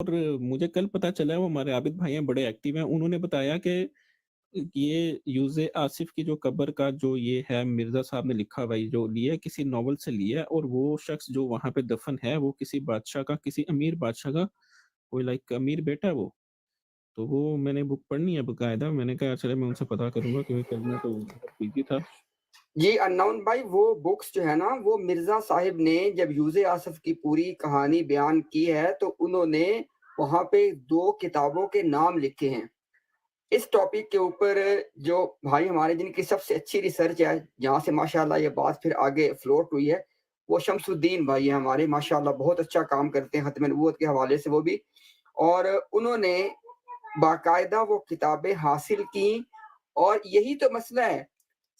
اور مجھے کل پتا چلا وہ ہمارے عابد بھائی ہیں، بڑے ایکٹیو ہیں، انہوں نے بتایا کہ یہ یوز آصف کی جو قبر کا جو یہ ہے مرزا صاحب نے لکھا ہوا یہ جو لیا ہے کسی ناول سے لیا ہے، اور وہ شخص جو وہاں پہ دفن ہے وہ کسی بادشاہ کا، کسی امیر بادشاہ کا کوئی لائک امیر بیٹا ہے وہ۔ تو وہ میں نے بک پڑھنی ہے باقاعدہ، میں نے کہا چلے میں ان سے پتا کروں گا کیونکہ کل میں تو بزی تھا۔ جی اناؤن بھائی، وہ بکس جو ہے نا وہ مرزا صاحب نے جب یوز آصف کی پوری کہانی بیان کی ہے تو انہوں نے وہاں پہ 2 کتابوں کے نام لکھے ہیں۔ اس ٹاپک کے اوپر جو بھائی ہمارے جن کی سب سے اچھی ریسرچ ہے، جہاں سے ماشاءاللہ یہ بات پھر آگے فلوٹ ہوئی ہے، وہ شمس الدین بھائی ہیں ہمارے، ماشاءاللہ بہت اچھا کام کرتے ہیں ختم نبوت کے حوالے سے وہ بھی، اور انہوں نے باقاعدہ وہ کتابیں حاصل کی، اور یہی تو مسئلہ ہے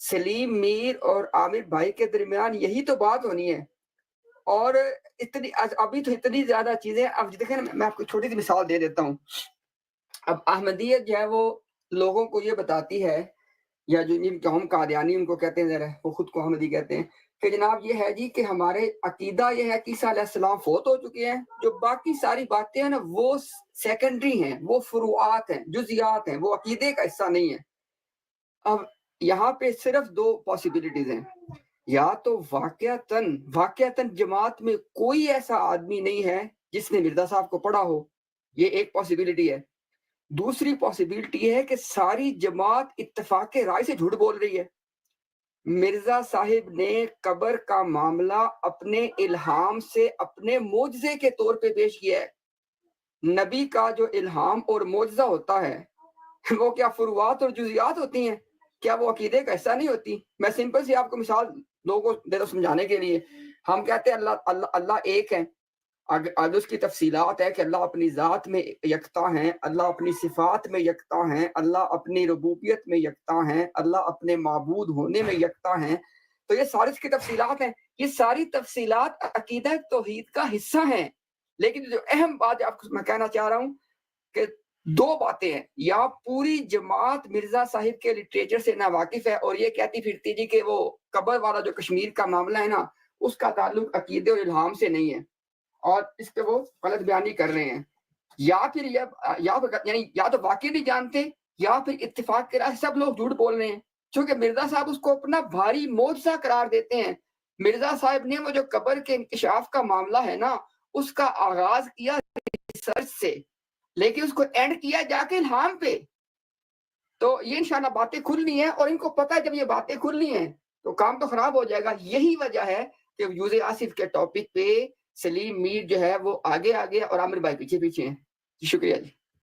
سلیم میر اور عامر بھائی کے درمیان، یہی تو بات ہونی ہے۔ اور ابھی تو اتنی زیادہ چیزیں، اب دیکھیں میں آپ کو چھوٹی سی مثال دے دیتا ہوں۔ اب احمدیت جو ہے وہ لوگوں کو یہ بتاتی ہے، یا جو ہم قادیانی ان کو کہتے ہیں، ذرا وہ خود کو احمدی کہتے ہیں، کہ جناب یہ ہے جی کہ ہمارے عقیدہ یہ ہے کہ عیسیٰ علیہ السلام فوت ہو چکے ہیں، جو باقی ساری باتیں ہیں نا وہ سیکنڈری ہیں، وہ فروعات ہیں، جزیات ہیں، وہ عقیدے کا حصہ نہیں ہے۔ اب یہاں پہ صرف 2 پاسبلٹیز ہیں، یا تو واقعتاً جماعت میں کوئی ایسا آدمی نہیں ہے جس نے مرزا صاحب کو پڑھا ہو، یہ ایک پاسبلٹی ہے۔ دوسری پاسبلٹی ہے کہ ساری جماعت اتفاق رائے سے جھوٹ بول رہی ہے۔ مرزا صاحب نے قبر کا معاملہ اپنے الہام سے، اپنے معجزے کے طور پہ پیش کیا ہے۔ نبی کا جو الہام اور معجزہ ہوتا ہے وہ کیا فروعات اور جزیات ہوتی ہیں؟ کیا وہ عقیدے کا حصہ نہیں ہوتی؟ میں سمپل سی آپ کو مثال لوگوں کو دے دو سمجھانے کے لیے۔ ہم کہتے ہیں اللہ ایک ہے، اگر اس کی تفصیلات ہے کہ اللہ اپنی ذات میں یکتا ہیں، اللہ اپنی صفات میں یکتا ہیں، اللہ اپنی ربوبیت میں یکتا ہیں، اللہ اپنے معبود ہونے میں یکتا ہیں، تو یہ ساری اس کی تفصیلات ہیں۔ یہ ساری تفصیلات عقیدہ توحید کا حصہ ہیں۔ لیکن جو اہم بات آپ کو میں کہنا چاہ رہا ہوں کہ 2 باتیں ہیں، یا پوری جماعت مرزا صاحب کے لٹریچر سے ناواقف ہے اور یہ کہتی پھرتی جی کہ وہ قبر والا جو کشمیر کا معاملہ ہے نا اس کا تعلق عقیدے اور الہام سے نہیں ہے، اور اس پہ وہ غلط بیانی کر رہے ہیں، یا پھر یعنی یا تو واقعی نہیں جانتے، یا پھر اتفاق کے رائے سب لوگ جھوٹ بول رہے ہیں، چونکہ مرزا صاحب اس کو اپنا بھاری معجزہ قرار دیتے ہیں۔ مرزا صاحب نے وہ جو قبر کے انکشاف کا معاملہ ہے نا اس کا آغاز کیا ریسرچ سے، لیکن اس کو اینڈ کیا جا کے الہام پہ۔ تو یہ انشاءاللہ باتیں کھلنی ہیں، اور ان کو پتہ ہے جب یہ باتیں کھلنی ہیں تو کام تو خراب ہو جائے گا۔ یہی وجہ ہے کہ یوز آصف کے ٹاپک پہ سلیم میر جو ہے وہ آگے اور عامر بھائی پیچھے ہیں۔ شکریہ جی۔